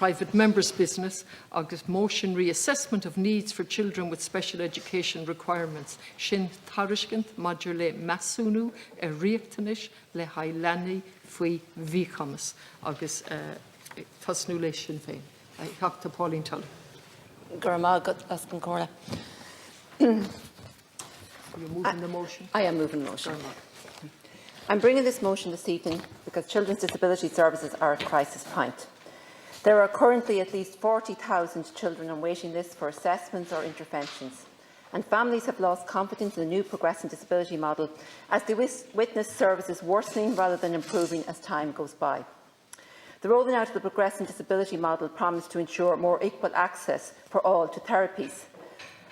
private members' business, agus motion reassessment of needs for children with special education requirements. Sin tarishkent maidir le masúnú a riachtanis le hailani fui vichamas agus tasnú le Sinn Féin. I have to Pauline Tully. You're moving the motion? I am moving the motion. I'm bringing this motion this evening because Children's Disability Services are at crisis point. There are currently at least 40,000 children on waiting lists for assessments or interventions, and families have lost confidence in the new progressive disability model as they witness services worsening rather than improving as time goes by. The rolling out of the progressive disability model promised to ensure more equal access for all to therapies.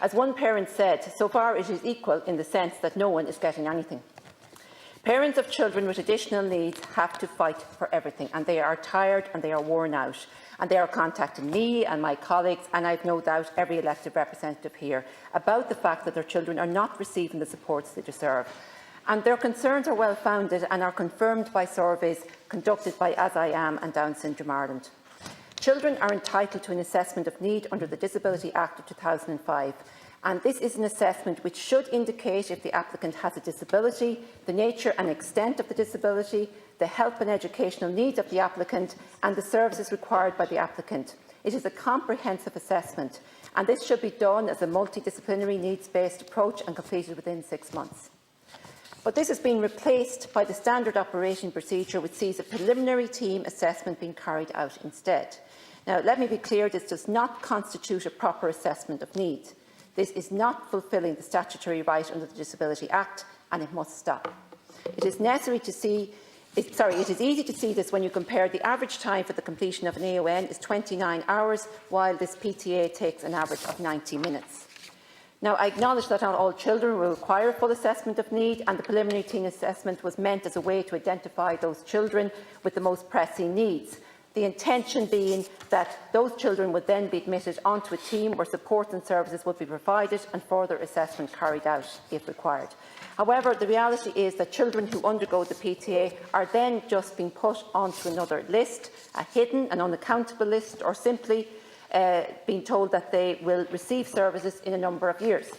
As one parent said, so far it is equal in the sense that no one is getting anything. Parents of children with additional needs have to fight for everything, and they are tired and they are worn out. And they are contacting me and my colleagues, and I have no doubt every elected representative here, about the fact that their children are not receiving the supports they deserve. And their concerns are well founded and are confirmed by surveys conducted by As I Am and Down Syndrome Ireland. Children are entitled to an assessment of need under the Disability Act of 2005, and this is an assessment which should indicate if the applicant has a disability, the nature and extent of the disability, the help and educational needs of the applicant, and the services required by the applicant. It is a comprehensive assessment, and this should be done as a multidisciplinary needs-based approach and completed within 6 months. But this has been replaced by the standard operating procedure, which sees a preliminary team assessment being carried out instead. Now, let me be clear, this does not constitute a proper assessment of needs. This is not fulfilling the statutory right under the Disability Act, and it must stop. It is necessary to see it is easy to see this when you compare the average time for the completion of an AON is 29 hours, while this PTA takes an average of 90 minutes. Now, I acknowledge that not all children will require a full assessment of need, and the preliminary teen assessment was meant as a way to identify those children with the most pressing needs. The intention being that those children would then be admitted onto a team where support and services would be provided and further assessment carried out if required. However, the reality is that children who undergo the PTA are then just being put onto another list, a hidden and unaccountable list, or simply being told that they will receive services in a number of years.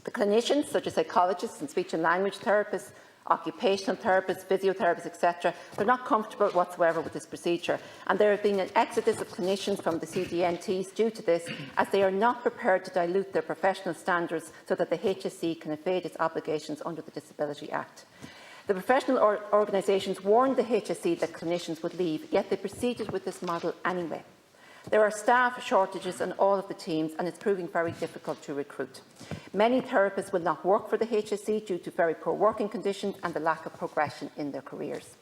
The clinicians, such as psychologists and speech and language therapists, occupational therapists, physiotherapists, etc., they're not comfortable whatsoever with this procedure, and there has been an exodus of clinicians from the CDNTs due to this, as they are not prepared to dilute their professional standards so that the HSE can evade its obligations under the Disability Act. The professional organisations warned the HSE that clinicians would leave, yet they proceeded with this model anyway. There are staff shortages in all of the teams, and it's proving very difficult to recruit. Many therapists will not work for the HSE due to very poor working conditions and the lack of progression in their careers.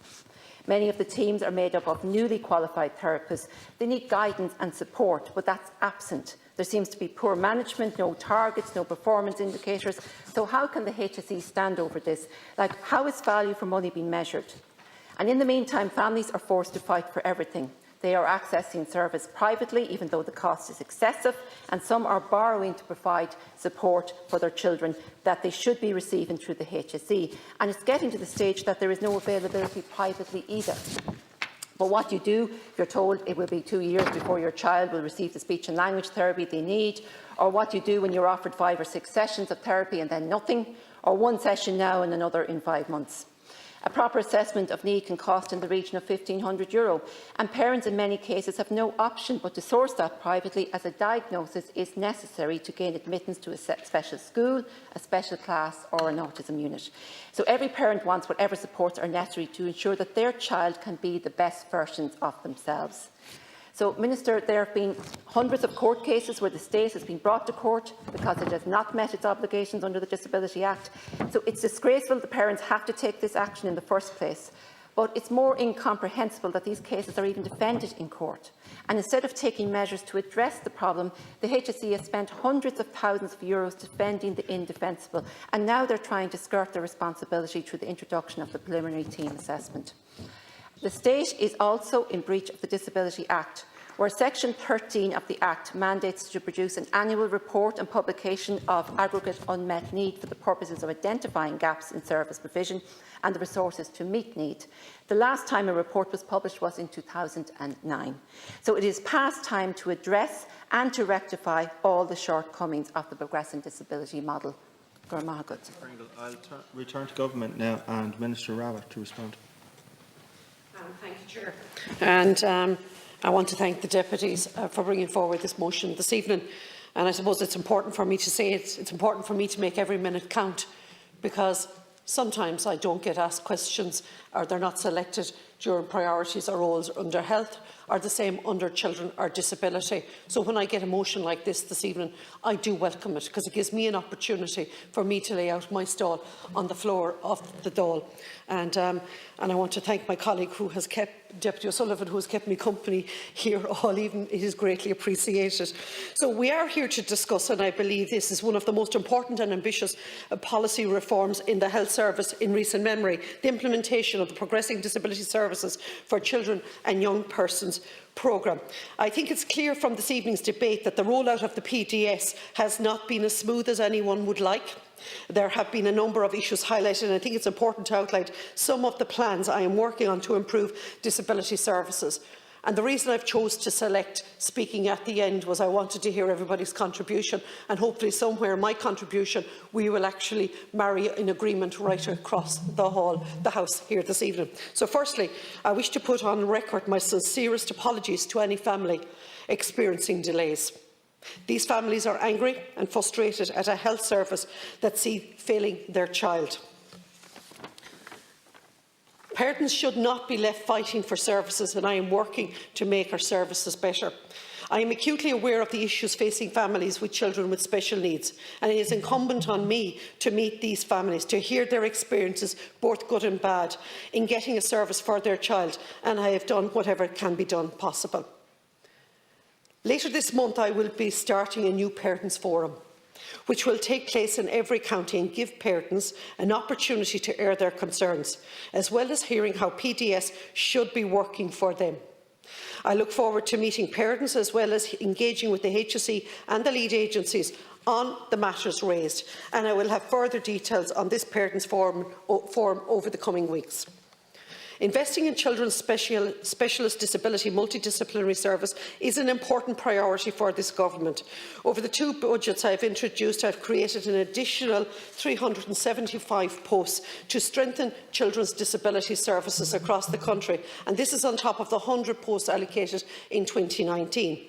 Many of the teams are made up of newly qualified therapists. They need guidance and support, but that's absent. There seems to be poor management, no targets, no performance indicators. So how can the HSE stand over this? Like, how is value for money being measured? And in the meantime, families are forced to fight for everything. They are accessing service privately, even though the cost is excessive, and some are borrowing to provide support for their children that they should be receiving through the HSE. And it's getting to the stage that there is no availability privately either. But what you do, you're told it will be 2 years before your child will receive the speech and language therapy they need, or what you do when you're offered 5 or 6 sessions of therapy and then nothing, or 1 session now and another in 5 months. A proper assessment of need can cost in the region of €1,500, and parents in many cases have no option but to source that privately, as a diagnosis is necessary to gain admittance to a special school, a special class or an autism unit. So every parent wants whatever supports are necessary to ensure that their child can be the best versions of themselves. So, Minister, there have been hundreds of court cases where the state has been brought to court because it has not met its obligations under the Disability Act. So it's disgraceful the parents have to take this action in the first place. But it's more incomprehensible that these cases are even defended in court. And instead of taking measures to address the problem, the HSE has spent hundreds of thousands of euros defending the indefensible, and now they're trying to skirt their responsibility through the introduction of the preliminary team assessment. The state is also in breach of the Disability Act where Section 13 of the Act mandates to produce an annual report and publication of aggregate unmet need for the purposes of identifying gaps in service provision and the resources to meet need. The last time a report was published was in 2009. So it is past time to address and to rectify all the shortcomings of the progressive disability model. I'll return to government now and Minister Rowett to respond. Thank you, Chair. And I want to thank the deputies for bringing forward this motion this evening. And I suppose it's important for me to say it's important for me to make every minute count, because sometimes I don't get asked questions or they're not selected during priorities or roles under health, or the same under children or disability. So when I get a motion like this evening, I do welcome it, because it gives me an opportunity for me to lay out my stall on the floor of the Dáil. And I want to thank my colleague who has kept, Deputy O'Sullivan, who has kept me company here all evening. It is greatly appreciated. So we are here to discuss, and I believe this is one of the most important and ambitious policy reforms in the health service in recent memory, the implementation of the Progressing Disability Services for Children and Young Persons programme. I think it's clear from this evening's debate that the rollout of the PDS has not been as smooth as anyone would like. There have been a number of issues highlighted, and I think it's important to outline some of the plans I am working on to improve disability services. And the reason I've chosen to select speaking at the end was I wanted to hear everybody's contribution, and hopefully somewhere my contribution we will actually marry in agreement right across the hall, the House here this evening. So firstly, I wish to put on record my sincerest apologies to any family experiencing delays. These families are angry and frustrated at a health service that sees failing their child. Parents should not be left fighting for services, and I am working to make our services better. I am acutely aware of the issues facing families with children with special needs, and it is incumbent on me to meet these families, to hear their experiences, both good and bad, in getting a service for their child, and I have done whatever can be done possible. Later this month, I will be starting a new Parents Forum, which will take place in every county and give parents an opportunity to air their concerns, as well as hearing how PDS should be working for them. I look forward to meeting parents, as well as engaging with the HSE and the lead agencies on the matters raised, and I will have further details on this Parents Forum over the coming weeks. Investing in children's specialist disability multidisciplinary service is an important priority for this government. Over the two budgets I have introduced, I have created an additional 375 posts to strengthen children's disability services across the country, and this is on top of the 100 posts allocated in 2019.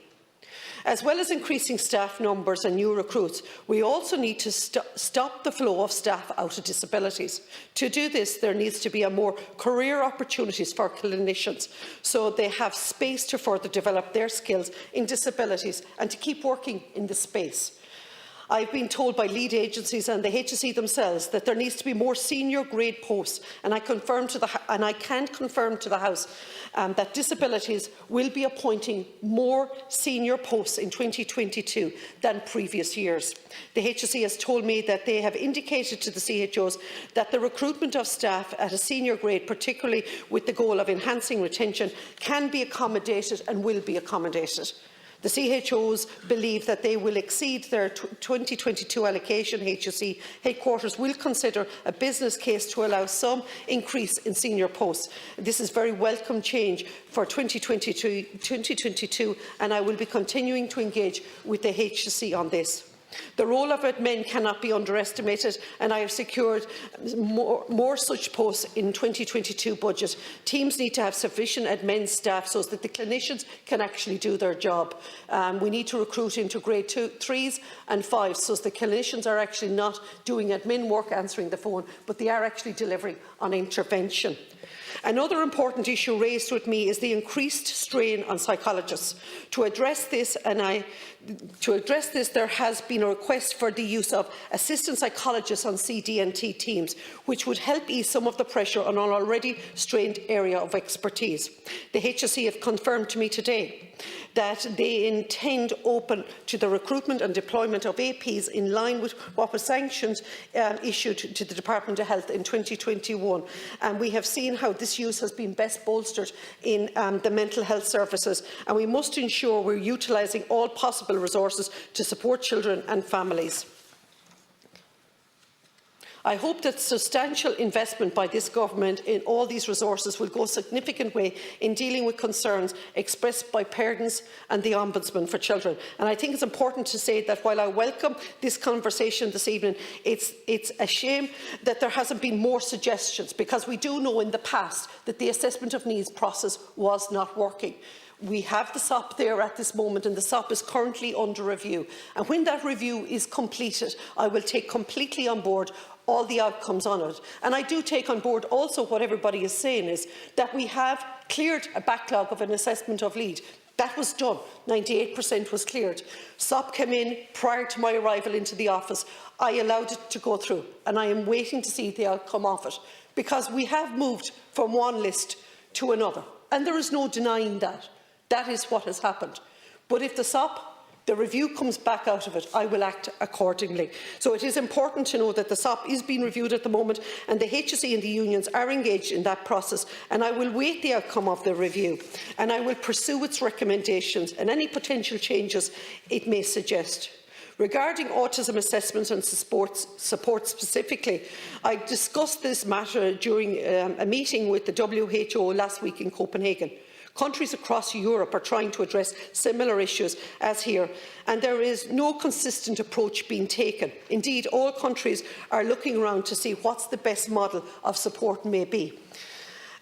As well as increasing staff numbers and new recruits, we also need to stop the flow of staff out of disabilities. To do this, there needs to be more career opportunities for clinicians, so they have space to further develop their skills in disabilities and to keep working in this space. I've been told by lead agencies and the HSE themselves that there needs to be more senior grade posts, and I can confirm to the House that Disabilities will be appointing more senior posts in 2022 than previous years. The HSE has told me that they have indicated to the CHOs that the recruitment of staff at a senior grade, particularly with the goal of enhancing retention, can be accommodated and will be accommodated. The CHOs believe that they will exceed their 2022 allocation. HSE headquarters will consider a business case to allow some increase in senior posts. This is very welcome change for 2022, and I will be continuing to engage with the HSE on this. The role of admin cannot be underestimated, and I have secured more such posts in 2022 budget. Teams need to have sufficient admin staff so that the clinicians can actually do their job. We need to recruit into grade 3s and 5s so the clinicians are actually not doing admin work, answering the phone, but they are actually delivering on intervention. Another important issue raised with me is the increased strain on psychologists. To address this, there has been a request for the use of assistant psychologists on CD&T teams, which would help ease some of the pressure on an already strained area of expertise. The HSE have confirmed to me today that they intend open to the recruitment and deployment of APs in line with what was sanctions issued to the Department of Health in 2021. And we have seen how this use has been best bolstered in the mental health services, and we must ensure we're utilising all possible resources to support children and families. I hope that substantial investment by this government in all these resources will go a significant way in dealing with concerns expressed by parents and the Ombudsman for Children. And I think it's important to say that while I welcome this conversation this evening, it's a shame that there hasn't been more suggestions, because we do know in the past that the assessment of needs process was not working. We have the SOP there at this moment, and the SOP is currently under review. And when that review is completed, I will take completely on board all the outcomes on it. And I do take on board also what everybody is saying, is that we have cleared a backlog of an assessment of need. That was done. 98% was cleared. SOP came in prior to my arrival into the office. I allowed it to go through, and I am waiting to see the outcome of it, because we have moved from one list to another, and there is no denying that. That is what has happened. But if the review comes back out of it, I will act accordingly. So it is important to know that the SOP is being reviewed at the moment, and the HSE and the unions are engaged in that process, and I will wait the outcome of the review, and I will pursue its recommendations and any potential changes it may suggest. Regarding autism assessments and support specifically, I discussed this matter during a meeting with the WHO last week in Copenhagen. Countries across Europe are trying to address similar issues as here, and there is no consistent approach being taken. Indeed, all countries are looking around to see what the best model of support may be.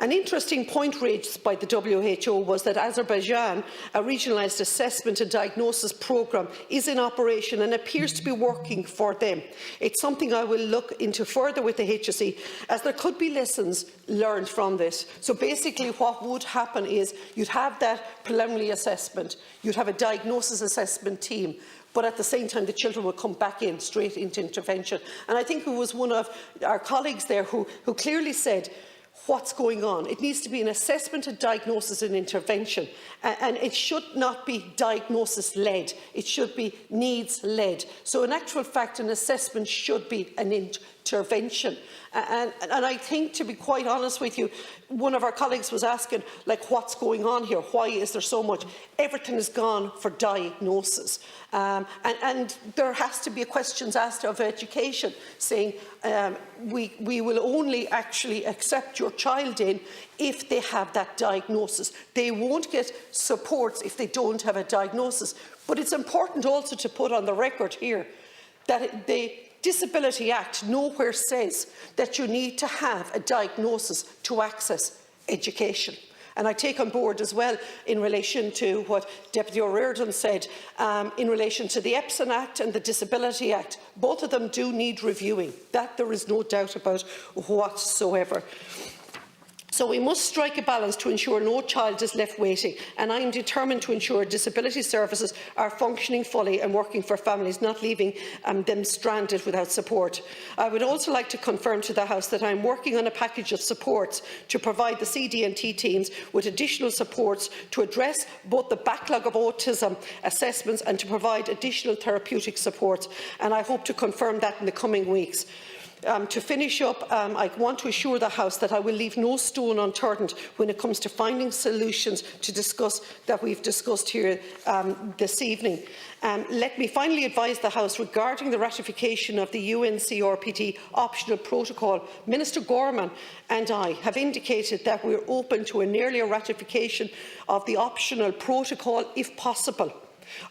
An interesting point raised by the WHO was that Azerbaijan, a regionalised assessment and diagnosis programme, is in operation and appears to be working for them. It's something I will look into further with the HSE, as there could be lessons learned from this. So basically what would happen is you'd have that preliminary assessment, you'd have a diagnosis assessment team, but at the same time the children will come back in straight into intervention. And I think it was one of our colleagues there who clearly said, what's going on? It needs to be an assessment, a diagnosis and intervention, and it should not be diagnosis-led, it should be needs-led. So in actual fact, an assessment should be an intervention. And I think, to be quite honest with you, one of our colleagues was asking, like, what's going on here? Why is there so much? Everything is gone for diagnosis. And there has to be questions asked of education, saying we will only actually accept your child in if they have that diagnosis. They won't get supports if they don't have a diagnosis. But it's important also to put on the record here that the Disability Act nowhere says that you need to have a diagnosis to access education. And I take on board as well, in relation to what Deputy O'Riordan said, in relation to the EPSAN Act and the Disability Act. Both of them do need reviewing. That there is no doubt about whatsoever. So we must strike a balance to ensure no child is left waiting, and I am determined to ensure disability services are functioning fully and working for families, not leaving them stranded without support. I would also like to confirm to the House that I am working on a package of supports to provide the CD&T teams with additional supports to address both the backlog of autism assessments and to provide additional therapeutic supports, and I hope to confirm that in the coming weeks. To finish up, I want to assure the House that I will leave no stone unturned when it comes to finding solutions that we've discussed here this evening. Let me finally advise the House regarding the ratification of the UNCRPD optional protocol. Minister Gorman and I have indicated that we are open to an earlier ratification of the optional protocol if possible.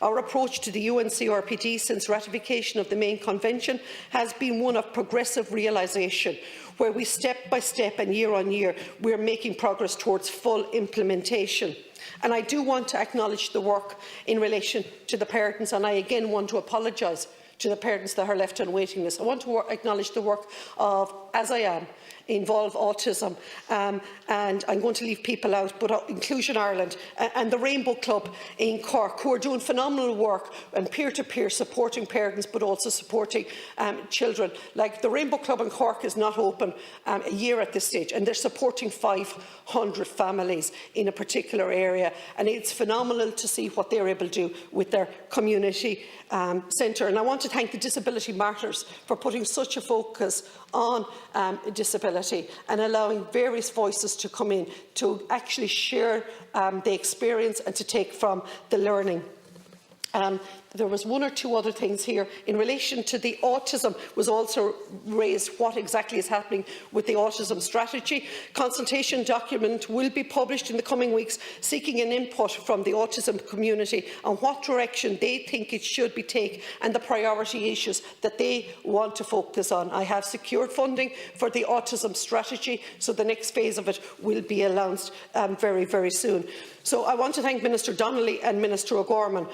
Our approach to the UNCRPD since ratification of the main convention has been one of progressive realisation, where we step by step and year on year we are making progress towards full implementation. And I do want to acknowledge the work in relation to the parents, and I again want to apologise to the parents that are left on waiting lists. I want to acknowledge the work of As I Am, Involve Autism, and I'm going to leave people out, but Inclusion Ireland and the Rainbow Club in Cork, who are doing phenomenal work and peer-to-peer supporting parents but also supporting children. Like the Rainbow Club in Cork is not open a year at this stage, and they're supporting 500 families in a particular area, and it's phenomenal to see what they're able to do with their community centre. And I want to thank the Disability Matters for putting such a focus on disability and allowing various voices to come in to actually share the experience and to take from the learning. There was one or two other things here in relation to the autism was also raised. What exactly is happening with the Autism Strategy? Consultation document will be published in the coming weeks, seeking an input from the autism community on what direction they think it should be taken and the priority issues that they want to focus on. I have secured funding for the Autism Strategy, so the next phase of it will be announced very, very soon. So I want to thank Minister Donnelly and Minister O'Gorman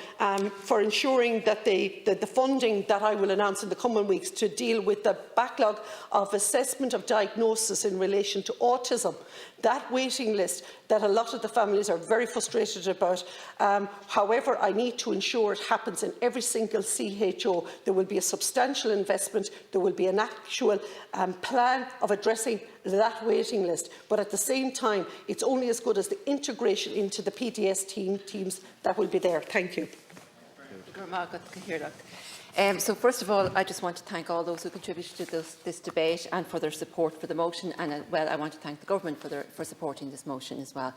for ensuring that the funding that I will announce in the coming weeks to deal with the backlog of assessment of diagnosis in relation to autism, that waiting list that a lot of the families are very frustrated about. However, I need to ensure it happens in every single CHO. There will be a substantial investment. There will be an actual plan of addressing that waiting list. But at the same time, it's only as good as the integration into the PDS teams that will be there. Thank you. So first of all, I just want to thank all those who contributed to this debate and for their support for the motion, and well, I want to thank the government for supporting this motion as well.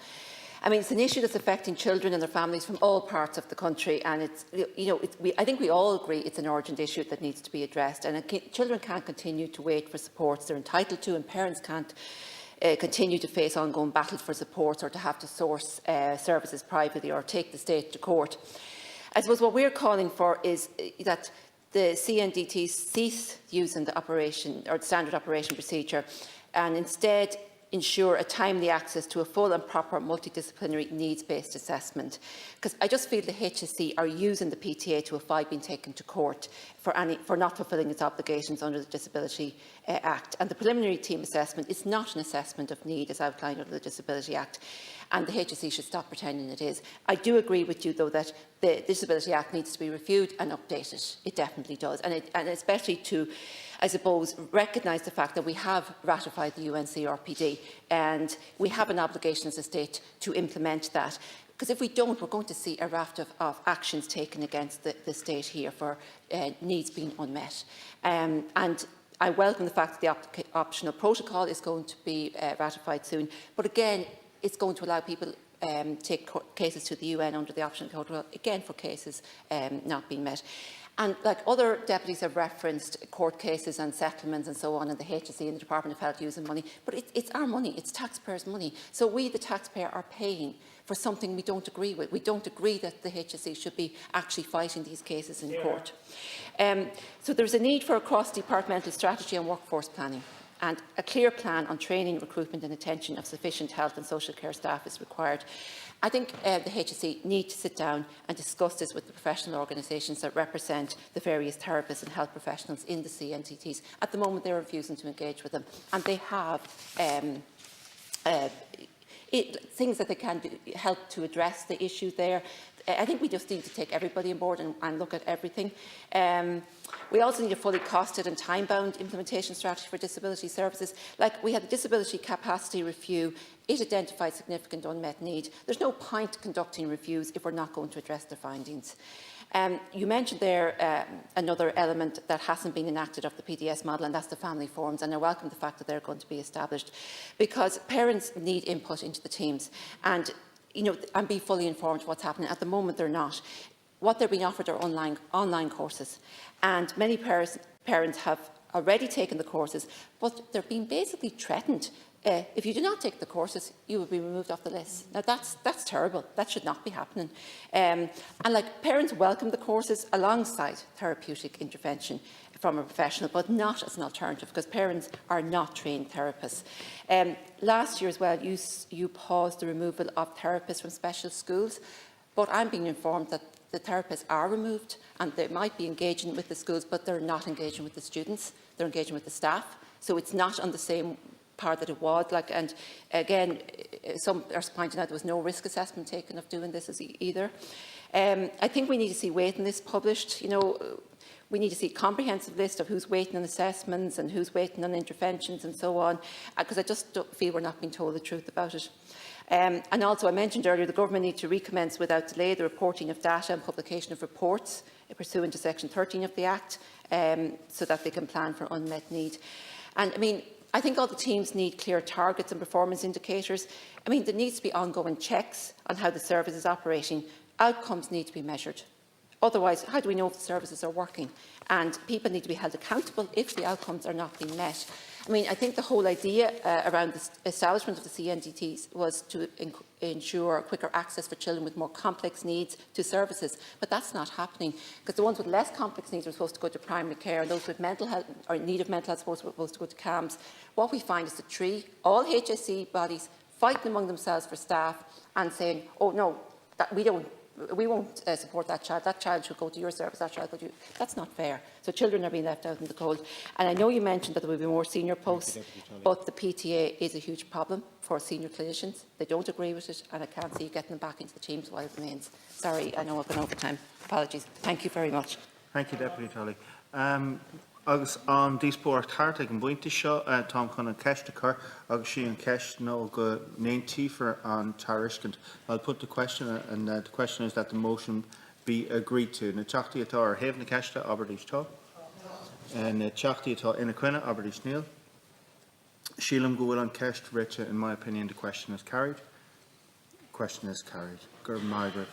I mean, it's an issue that's affecting children and their families from all parts of the country, and I think we all agree it's an urgent issue that needs to be addressed. And children can't continue to wait for supports they're entitled to, and parents can't continue to face ongoing battles for supports or to have to source services privately or take the state to court. I suppose what we're calling for is that the CNDTs cease using the operation or the standard operation procedure and instead ensure a timely access to a full and proper multidisciplinary needs-based assessment. Because I just feel the HSE are using the PTA to avoid being taken to court for not fulfilling its obligations under the Disability Act. And the preliminary team assessment is not an assessment of need as outlined under the Disability Act, and the HSE should stop pretending it is. I do agree with you, though, that the Disability Act needs to be reviewed and updated. It definitely does, and especially to, I suppose, recognise the fact that we have ratified the UNCRPD and we have an obligation as a state to implement that. Because if we don't, we're going to see a raft of actions taken against the state here for needs being unmet. And I welcome the fact that the optional protocol is going to be ratified soon. But again, it's going to allow people take cases to the UN under the optional protocol, again for cases not being met. And like other deputies have referenced court cases and settlements and so on, and the HSE and the Department of Health using money, but it's our money, it's taxpayers' money. So we, the taxpayer, are paying for something we don't agree with. We don't agree that the HSE should be actually fighting these cases in court. So there's a need for a cross-departmental strategy on workforce planning. And a clear plan on training, recruitment and attention of sufficient health and social care staff is required. I think the HSE need to sit down and discuss this with the professional organisations that represent the various therapists and health professionals in the CNTTs. At the moment, they're refusing to engage with them, and they have things that they can do, help to address the issue there. I think we just need to take everybody on board and look at everything. We also need a fully costed and time-bound implementation strategy for disability services. Like we had the disability capacity review, it identified significant unmet need. There's no point conducting reviews if we're not going to address the findings. You mentioned there another element that hasn't been enacted of the PDS model, and that's the family forums, and I welcome the fact that they're going to be established, because parents need input into the teams and be fully informed of what's happening. At the moment, they're not. What they're being offered are online courses, and many parents have already taken the courses, but they're being basically threatened. If you do not take the courses, you will be removed off the list. Now, that's terrible. That should not be happening. And parents welcome the courses alongside therapeutic intervention from a professional, but not as an alternative, because parents are not trained therapists. Last year as well, you paused the removal of therapists from special schools, but I'm being informed that the therapists are removed and they might be engaging with the schools, but they're not engaging with the students, they're engaging with the staff. So it's not on the same par that it was. And again, some are pointing out there was no risk assessment taken of doing this either. I think we need to see waiting lists published. We need to see a comprehensive list of who's waiting on assessments and who's waiting on interventions and so on, because I just don't feel we're not being told the truth about it. And also, I mentioned earlier, the government needs to recommence without delay the reporting of data and publication of reports pursuant to Section 13 of the Act, so that they can plan for unmet need. And I think all the teams need clear targets and performance indicators. There needs to be ongoing checks on how the service is operating. Outcomes need to be measured. Otherwise, how do we know if the services are working? And people need to be held accountable if the outcomes are not being met. I think the whole idea around the establishment of the CNDTs was to ensure quicker access for children with more complex needs to services. But that's not happening, because the ones with less complex needs are supposed to go to primary care, and those with mental health or in need of mental health support are supposed to go to CAMHS. What we find is the all HSE bodies fighting among themselves for staff and saying, oh no, we won't support that child. That child should go to your service. That child should go to you. That's not fair. So children are being left out in the cold. And I know you mentioned that there will be more senior posts, but the PTA is a huge problem for senior clinicians. They don't agree with it, and I can't see you getting them back into the teams while it remains. Sorry, I know I've gone over time. Apologies. Thank you very much. Thank you, Deputy Tully. Agus an díspóir thart ag an buinte seo Tom chun an ceiste chur agus sí an ceist nó go néontífar an tariscint. I'll put the question, and the question is that the motion be agreed to. Na teachtaí atá ar thaobh na ceiste Aberdís tá, and na teachtaí atá ina cuine Aberdís níl. Sílam go bhfuil an ceist rite, in my opinion, the question is carried. Question is carried. Gur Margaret.